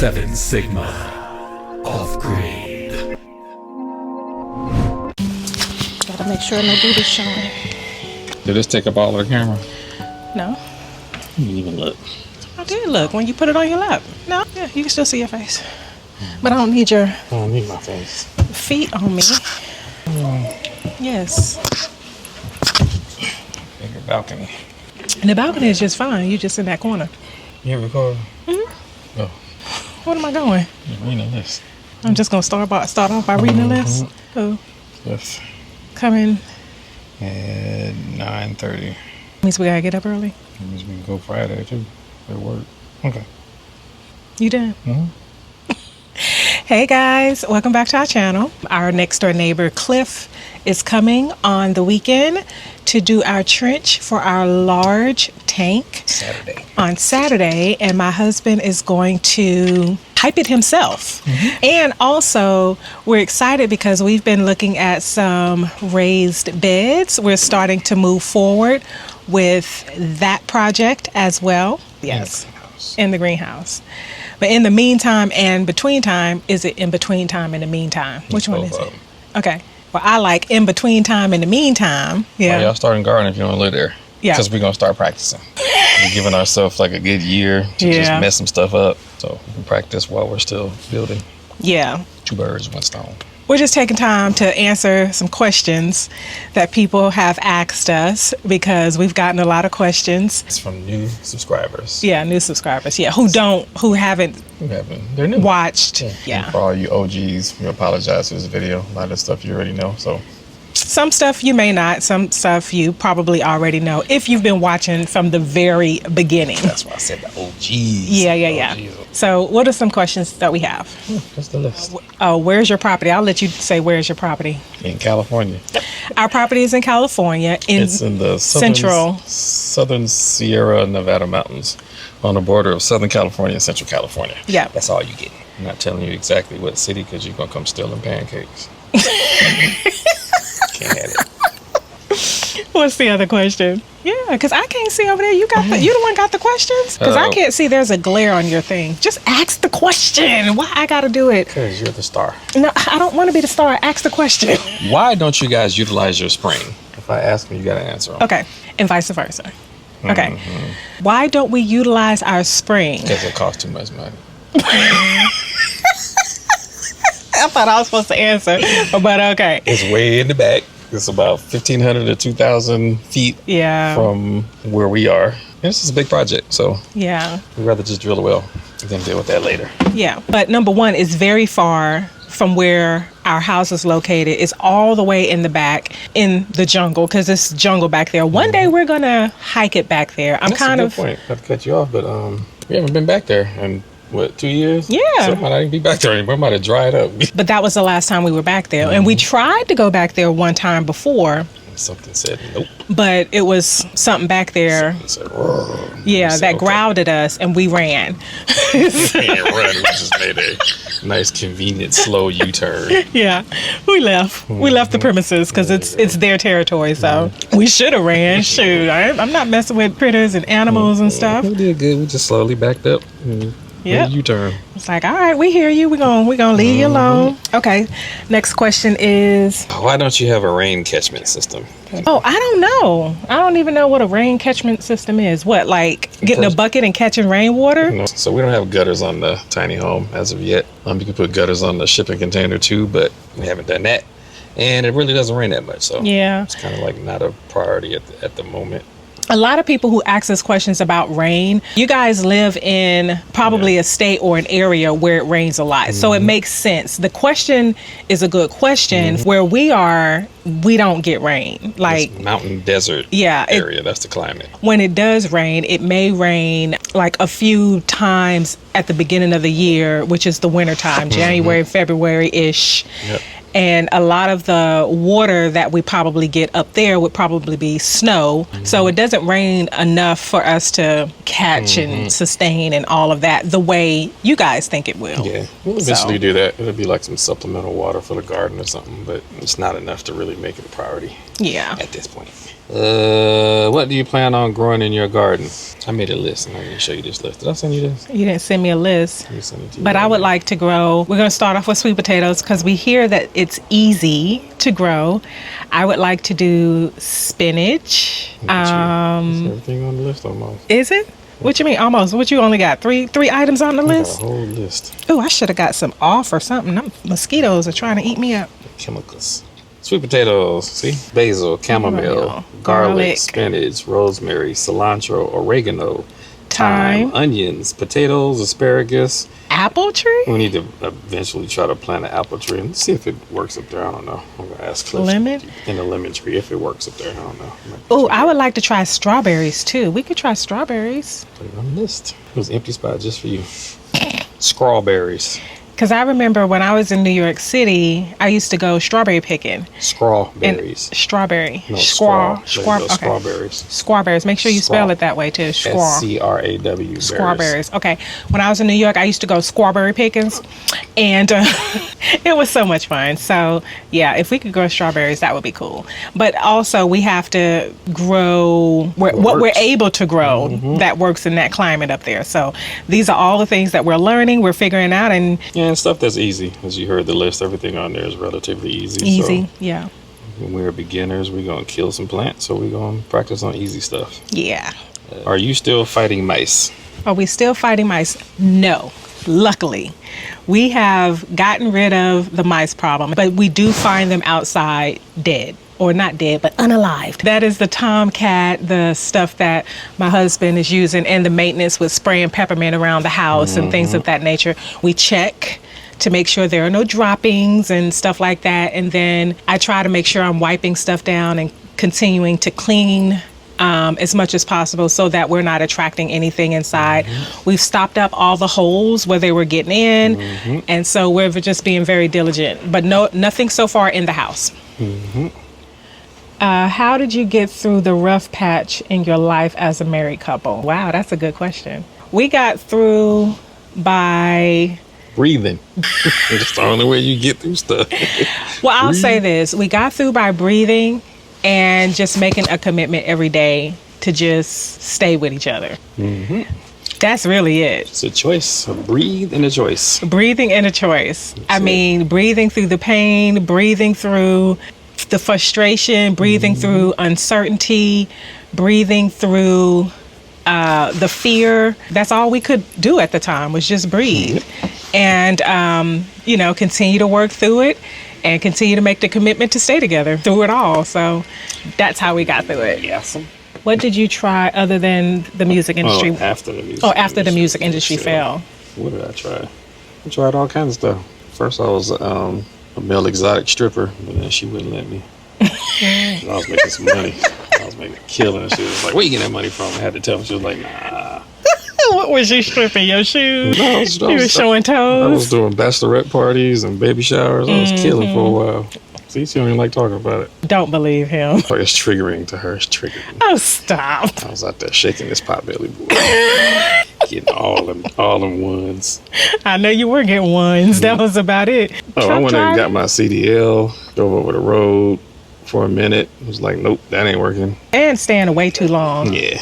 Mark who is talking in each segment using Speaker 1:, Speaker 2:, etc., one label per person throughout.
Speaker 1: 7 Sigma. Off-grid.
Speaker 2: Gotta make sure no booty's showing.
Speaker 3: Did this take up all of the camera?
Speaker 2: No.
Speaker 3: You didn't even look.
Speaker 2: I did look when you put it on your lap. No, yeah, you can still see your face. But I don't need your
Speaker 3: I don't need my face.
Speaker 2: feet on me. Yes.
Speaker 3: Bigger balcony.
Speaker 2: And the balcony is just fine. You just in that corner.
Speaker 3: You ever record?
Speaker 2: Mm-hmm.
Speaker 3: Oh,
Speaker 2: What am I going?
Speaker 3: you're reading this.
Speaker 2: I'm just gonna start off by reading the list. Oh,
Speaker 3: Yes.
Speaker 2: coming.
Speaker 3: At 9:30.
Speaker 2: Means we gotta get up early.
Speaker 3: That means we can go Friday too. At work. Okay.
Speaker 2: You done?
Speaker 3: Mm-hmm.
Speaker 2: Hey guys, welcome back to our channel. Our next door neighbor Cliff is coming on the weekend to do our trench for our large tank on Saturday, and my husband is going to pipe it himself. And also we're excited because we've been looking at some raised beds. We're starting to move forward with that project as well. Yes, in the greenhouse. But in the meantime and between time, is it in between time and the meantime? Which one is it? Okay. Well, I like in between time and the meantime. Yeah.
Speaker 3: Well, y'all starting gardening if you want to live there.
Speaker 2: Yeah.
Speaker 3: Because we're going to start practicing. We're giving ourselves like a good year to just mess some stuff up. So we can practice while we're still building.
Speaker 2: Yeah.
Speaker 3: 2 birds, 1 stone.
Speaker 2: We're just taking time to answer some questions that people have asked us because we've gotten a lot of questions.
Speaker 3: It's from new subscribers.
Speaker 2: Yeah, new subscribers. Yeah, who haven't
Speaker 3: They're new.
Speaker 2: watched. Yeah.
Speaker 3: And for all you OGs, we apologize for this video. A lot of stuff you already know. So
Speaker 2: Some stuff you may not, some stuff you probably already know if you've been watching from the very beginning.
Speaker 3: that's why I said the OGs.
Speaker 2: Yeah. So what are some questions that we have?
Speaker 3: That's the list.
Speaker 2: Oh, where's your property? I'll let you say where's your property.
Speaker 3: In California.
Speaker 2: Our property is in California.
Speaker 3: It's in the southern Sierra Nevada mountains on the border of Southern California and Central California.
Speaker 2: Yeah.
Speaker 3: That's all you get. I'm not telling you exactly what city because you're going to come stealing pancakes. Can't have it.
Speaker 2: What's the other question? Yeah, because I can't see over there. You the one got the questions? Because I can't see. There's a glare on your thing. Just ask the question. Why I got to do it?
Speaker 3: Because you're the star.
Speaker 2: No, I don't want to be the star. Ask the question.
Speaker 3: Why don't you guys utilize your spring? If I ask them, you got to answer them.
Speaker 2: Okay, and vice versa. Okay. Why don't we utilize our spring?
Speaker 3: Because it costs too much money.
Speaker 2: I thought I was supposed to answer, but okay.
Speaker 3: It's way in the back. It's about 1,500 to 2,000 feet from where we are. And this is a big project, so we'd rather just drill a well and then deal with that later. Yeah.
Speaker 2: But number one, it's very far from where our house is located. It's all the way in the back in the jungle because it's jungle back there. One day we're going to hike it back there.
Speaker 3: That's a good point. Not to cut you off, but we haven't been back there in, 2 years?
Speaker 2: Yeah.
Speaker 3: So it might not even be back there anymore. It might have dried up.
Speaker 2: But that was the last time we were back there. And we tried to go back there one time before.
Speaker 3: Something said nope.
Speaker 2: But it was something back there.
Speaker 3: Something
Speaker 2: said, that growled at us and we ran.
Speaker 3: We just made a nice, convenient, slow U-turn.
Speaker 2: Yeah, we left. We left the premises because it's their territory. So we should have ran. Shoot, I'm not messing with critters and animals and stuff.
Speaker 3: We did good. We just slowly backed up.
Speaker 2: Yeah,
Speaker 3: U-turn.
Speaker 2: It's like, all right, we hear you. We're gonna leave you alone. Okay. Next question is,
Speaker 3: why don't you have a rain catchment system?
Speaker 2: Oh, I don't know. I don't even know what a rain catchment system is. What, like getting a bucket and catching rainwater?
Speaker 3: No. So we don't have gutters on the tiny home as of yet. You can put gutters on the shipping container too, but we haven't done that. And it really doesn't rain that much, so it's kind of like not a priority at the moment.
Speaker 2: A lot of people who ask us questions about rain, you guys live in probably a state or an area where it rains a lot. So it makes sense. The question is a good question. Where we are, we don't get rain. Like
Speaker 3: it's mountain desert area. That's the climate. When it does rain, it may rain like a few times at the beginning of the year, which is the winter time, January, February-ish. Yep. And a lot of the water that we probably get up there would probably be snow. So it doesn't rain enough for us to catch and sustain and all of that the way you guys think it will. Yeah, we'll eventually do that. It'll be like some supplemental water for the garden or something, but it's not enough to really make it a priority. Yeah. At this point.
Speaker 1: What do you plan on growing in your garden? I made a list and I'm going to show you this list. Did I send you this?
Speaker 3: You didn't send me a list.
Speaker 1: Let me send it to you
Speaker 3: But
Speaker 1: right
Speaker 3: I would
Speaker 1: now.
Speaker 3: like to grow. We're going to start off with sweet potatoes because we hear that it's easy to grow. I would like to do spinach.
Speaker 1: That's everything on the list almost.
Speaker 3: Is it? What you mean almost? What you only got? Three items on the
Speaker 1: I got
Speaker 3: list?
Speaker 1: a whole list.
Speaker 3: Oh, I should have got some off or something. Them mosquitoes are trying to eat me up.
Speaker 1: Chemicals. Sweet potatoes, see? Basil, chamomile,
Speaker 3: Chamomile,
Speaker 1: garlic,
Speaker 3: garlic,
Speaker 1: spinach, rosemary, cilantro, oregano,
Speaker 3: thyme,
Speaker 1: onions, potatoes, asparagus.
Speaker 3: apple tree,
Speaker 1: We need to eventually try to plant an apple tree and see if it works up there. I don't know. I'm going to ask Cliff.
Speaker 3: lemon.
Speaker 1: And a lemon tree, if it works up there. I don't know.
Speaker 3: Oh, I would like to try strawberries too. We could try strawberries.
Speaker 1: Put it on the list. It was an empty spot just for you. Strawberries.
Speaker 3: Because I remember when I was in New York City, I used to go strawberry picking.
Speaker 1: Strawberries.
Speaker 3: Strawberry.
Speaker 1: No,
Speaker 3: Okay.
Speaker 1: strawberries.
Speaker 3: Strawberries. Make sure you spell
Speaker 1: Squaw.
Speaker 3: it that way too. Squaw.
Speaker 1: SCRAW.
Speaker 3: Strawberries. Okay. When I was in New York, I used to go strawberry pickings, and it was so much fun. So yeah, if we could grow strawberries, that would be cool. But also, we have to grow what we're able to grow that works in that climate up there. So these are all the things that we're learning, we're figuring out, and
Speaker 1: Yeah, and stuff that's easy. As you heard the list, everything on there is relatively easy.
Speaker 3: easy.
Speaker 1: So
Speaker 3: Yeah.
Speaker 1: when we're beginners, we're going to kill some plants. So we're going to practice on easy stuff.
Speaker 3: Yeah.
Speaker 1: Are you still fighting mice?
Speaker 3: Are we still fighting mice? No. Luckily, we have gotten rid of the mice problem, but we do find them outside dead. Or not dead, but unalived. That is the tomcat, the stuff that my husband is using, and the maintenance with spraying peppermint around the house and things of that nature. We check to make sure there are no droppings and stuff like that. And then I try to make sure I'm wiping stuff down and continuing to clean as much as possible so that we're not attracting anything inside. We've stopped up all the holes where they were getting in. And so we're just being very diligent, but nothing so far in the house. How did you get through the rough patch in your life as a married couple? Wow, that's a good question. We got through by...
Speaker 1: Breathing. It's the only way you get through stuff.
Speaker 3: Well, I'll say this. We got through by breathing and just making a commitment every day to just stay with each other. That's really it.
Speaker 1: It's a choice. A breathe and a choice.
Speaker 3: Breathing and a choice. I mean, breathing through the pain, breathing through the frustration, breathing through uncertainty, breathing through the fear. That's all we could do at the time, was just breathe. And, continue to work through it and continue to make the commitment to stay together through it all. So that's how we got through it.
Speaker 1: Awesome.
Speaker 3: What did you try other than the music industry?
Speaker 1: After the music.
Speaker 3: After the music industry fell.
Speaker 1: What did I try? I tried all kinds of stuff. First, I was a male exotic stripper, but then she wouldn't let me. I was making some money. I was making a killing. And she was like, "Where you getting that money from?" I had to tell her. She was like, "Nah."
Speaker 3: What was you stripping? Your shoes?
Speaker 1: No,
Speaker 3: You were showing
Speaker 1: I was
Speaker 3: toes?
Speaker 1: doing bachelorette parties and baby showers. I was killing for a while. See, she don't even like talking about it.
Speaker 3: Don't believe him.
Speaker 1: Like, it's triggering to her. It's triggering.
Speaker 3: Oh, stop.
Speaker 1: I was out there shaking this potbelly boy, getting all them ones.
Speaker 3: I know you were getting ones. That was about it.
Speaker 1: Oh, I
Speaker 3: Truck
Speaker 1: went and got
Speaker 3: driving?
Speaker 1: my CDL, drove over the road for a minute. It was like, nope, that ain't working.
Speaker 3: And staying way too long.
Speaker 1: Yeah.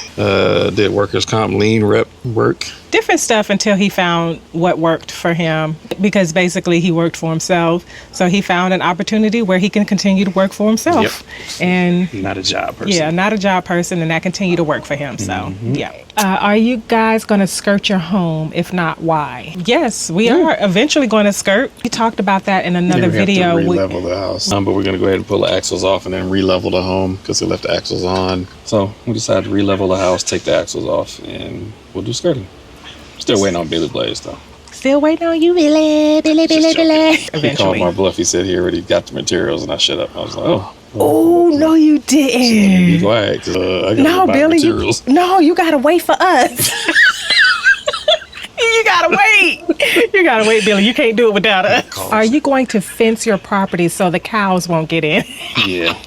Speaker 1: Did workers' comp lean rep work.
Speaker 3: Different stuff until he found what worked for him, because basically he worked for himself. So he found an opportunity where he can continue to work for himself.
Speaker 1: Yep.
Speaker 3: And
Speaker 1: Not a job person.
Speaker 3: yeah, not a job person, and that continue to work for him. So yeah. Are you guys going to skirt your home? If not, why? Yes, we are eventually going to skirt. We talked about that in another
Speaker 1: We have
Speaker 3: video.
Speaker 1: to re-level the house. But we're going to go ahead and pull the axles off and then re-level the home because they left the axles on. So we decided to re-level the house, take the axles off, and we'll do skirting. Still waiting on Billy Blaze, though.
Speaker 3: Still waiting on you, Billy.
Speaker 1: He called
Speaker 3: Eventually.
Speaker 1: my bluff. He said he already got the materials, and I shut up. I was like,
Speaker 3: Oh, no, you
Speaker 1: be
Speaker 3: didn't.
Speaker 1: quiet, 'cause, I got
Speaker 3: No,
Speaker 1: to buy
Speaker 3: Billy.
Speaker 1: materials.
Speaker 3: You got to wait for us. You got to wait. You got to wait, Billy. You can't do it without us. Are you going to fence your property so the cows won't get in?
Speaker 1: Yeah.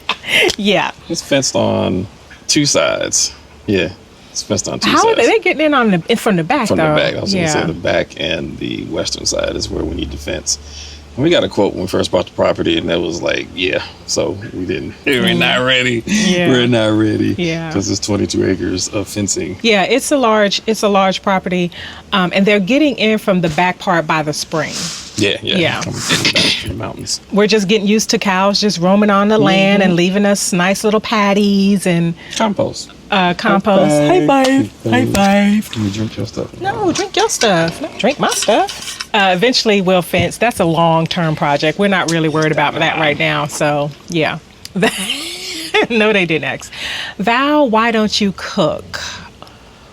Speaker 3: Yeah.
Speaker 1: It's fenced on two sides. Yeah. It's fenced on two
Speaker 3: How are
Speaker 1: sides.
Speaker 3: they getting in from the back,
Speaker 1: From
Speaker 3: though?
Speaker 1: the back. I was going to
Speaker 3: Yeah.
Speaker 1: say the back and the western side is where we need to fence. We got a quote when we first bought the property, and that was like, yeah. So we didn't. We're not ready.
Speaker 2: Yeah.
Speaker 1: We're not ready.
Speaker 2: Yeah.
Speaker 1: Because it's 22 acres of fencing.
Speaker 2: Yeah, it's a large property, and they're getting in from the back part by the spring.
Speaker 1: Yeah. Coming from the mountains.
Speaker 2: We're just getting used to cows just roaming on the land and leaving us nice little patties and
Speaker 1: Compost.
Speaker 2: compost. High five. High five.
Speaker 1: Can you drink your stuff?
Speaker 2: No, drink your stuff. No, drink my stuff. Eventually we'll fence. That's a long-term project. We're not really worried about that right now. So, yeah. No, they didn't ask. Val, why don't you cook?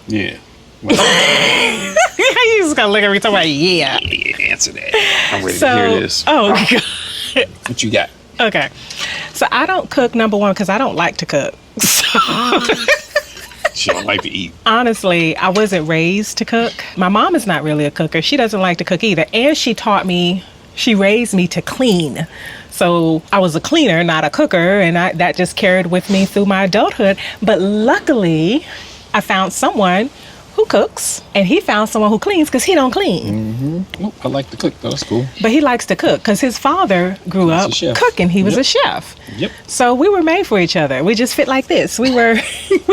Speaker 1: Yeah.
Speaker 2: You just gotta look at me talking about yeah.
Speaker 1: Answer that. I'm ready to hear this.
Speaker 2: Oh, God.
Speaker 1: What you got?
Speaker 2: Okay. So I don't cook, number one, because I don't like to cook. So
Speaker 1: She don't like to eat.
Speaker 2: honestly, I wasn't raised to cook. My mom is not really a cooker. She doesn't like to cook either. And she raised me to clean. So I was a cleaner, not a cooker. And that just carried with me through my adulthood. But luckily, I found someone who cooks, and he found someone who cleans because he don't clean.
Speaker 1: Oh, I like to cook, though. That's cool.
Speaker 2: But he likes to cook because his father grew up cooking. He was a chef.
Speaker 1: Yep.
Speaker 2: So we were made for each other. We just fit like this. We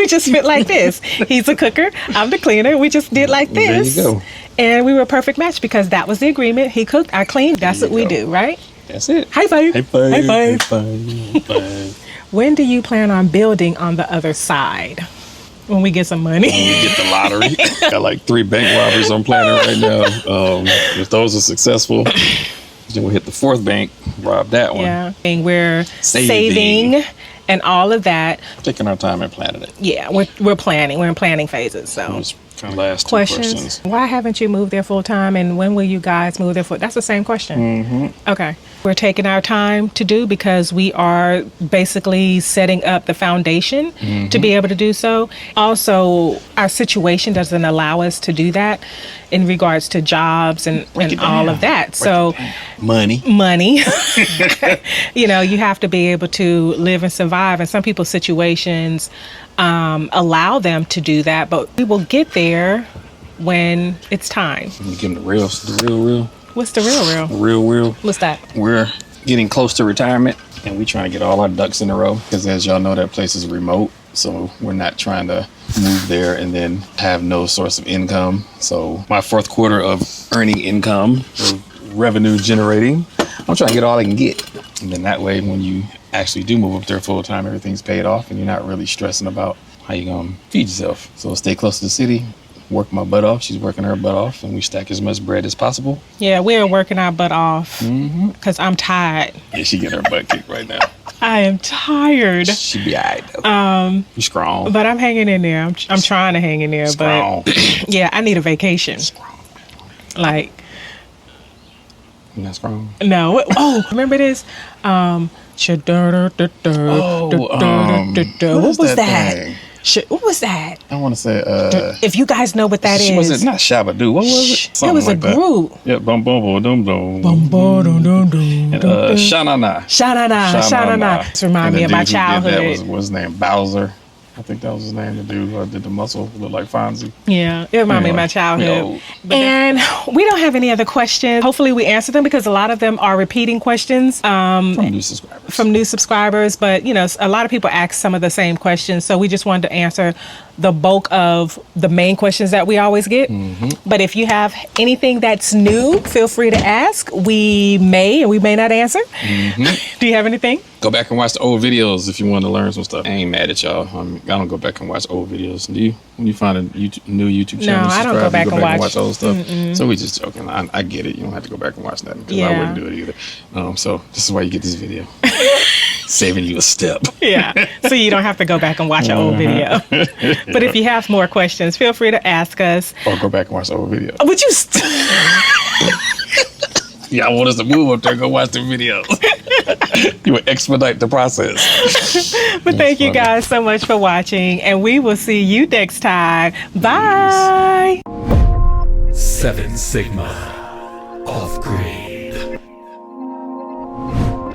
Speaker 2: just fit like this. He's a cooker. I'm the cleaner. We just did like this.
Speaker 1: There you go.
Speaker 2: And we were a perfect match because that was the agreement. He cooked, I cleaned. That's what we do, right?
Speaker 1: That's it.
Speaker 2: High five.
Speaker 1: High five.
Speaker 2: High five.
Speaker 1: High five.
Speaker 2: When do you plan on building on the other side? When we get some money.
Speaker 1: When we get the lottery. Got like 3 bank robberies I'm planning right now. If those are successful, then we'll hit the 4th bank, rob that one.
Speaker 2: Yeah. And we're saving and all of that.
Speaker 1: Taking our time and planning it.
Speaker 2: Yeah, we're planning. We're in planning phases. So
Speaker 1: Those last 2
Speaker 2: questions.
Speaker 1: questions.
Speaker 2: Why haven't you moved there full time, and when will you guys move there full? That's the same question. Okay. We're taking our time to do because we are basically setting up the foundation to be able to do so. Also, our situation doesn't allow us to do that in regards to jobs and all of that. So
Speaker 1: money.
Speaker 2: You know, you have to be able to live and survive, and some people's situations allow them to do that, but we will get there when it's time.
Speaker 1: You give them the real.
Speaker 2: What's the real?
Speaker 1: The real.
Speaker 2: What's that?
Speaker 1: We're getting close to retirement, and we're trying to get all our ducks in a row because, as y'all know, that place is remote. So we're not trying to move there and then have no source of income. So my 4th quarter of earning income, or revenue generating, I'm trying to get all I can get. And then that way, when you actually do move up there full time, everything's paid off and you're not really stressing about how you're going to feed yourself. So stay close to the city, work my butt off. She's working her butt off, and we stack as much bread as possible.
Speaker 2: Yeah, we are working our butt off because I'm tired.
Speaker 1: Yeah, she getting her butt kicked right now.
Speaker 2: I am tired.
Speaker 1: She be all right, though. You strong.
Speaker 2: But I'm hanging in there. I'm trying to hang in there.
Speaker 1: Strong.
Speaker 2: But yeah, I need a vacation. Like,
Speaker 1: You're not strong.
Speaker 2: no. Oh, remember this? What was that? What was that?
Speaker 1: I want to say,
Speaker 2: if you guys know what that is.
Speaker 1: Was it not Shabadoo? What was it?
Speaker 2: It was like a group.
Speaker 1: Yeah, bum bum bum dum dum.
Speaker 2: Bum bum dum dum dum.
Speaker 1: And Sha-na-na.
Speaker 2: Sha-na-na. This remind me of my childhood.
Speaker 1: That was his name, Bowser. I think that was his name. The dude who did the muscle, looked like Fonzie.
Speaker 2: Yeah, it reminded me of my childhood. And we don't have any other questions. Hopefully we answer them because a lot of them are repeating questions.
Speaker 1: From new subscribers.
Speaker 2: But, you know, a lot of people ask some of the same questions. So we just wanted to answer the bulk of the main questions that we always get. But if you have anything that's new, feel free to ask. We may or we may not answer. Do you have anything?
Speaker 1: Go back and watch the old videos if you want to learn some stuff. I ain't mad at y'all. I don't go back and watch old videos. Do you? When you find a new YouTube channel,
Speaker 2: no, I don't go back and watch
Speaker 1: old stuff. So we just joking. I get it. You don't have to go back and watch that because I wouldn't do it either. So this is why you get this video. Saving you a step.
Speaker 2: Yeah. So you don't have to go back and watch an old video. But if you have more questions, feel free to ask us.
Speaker 1: Or go back and watch the old video.
Speaker 2: Would you?
Speaker 1: Yeah, I want us to move up there and go watch the videos. You would expedite the process.
Speaker 2: But thank you guys so much for watching, and we will see you next time. Bye.
Speaker 4: 7 Sigma. Off-grid.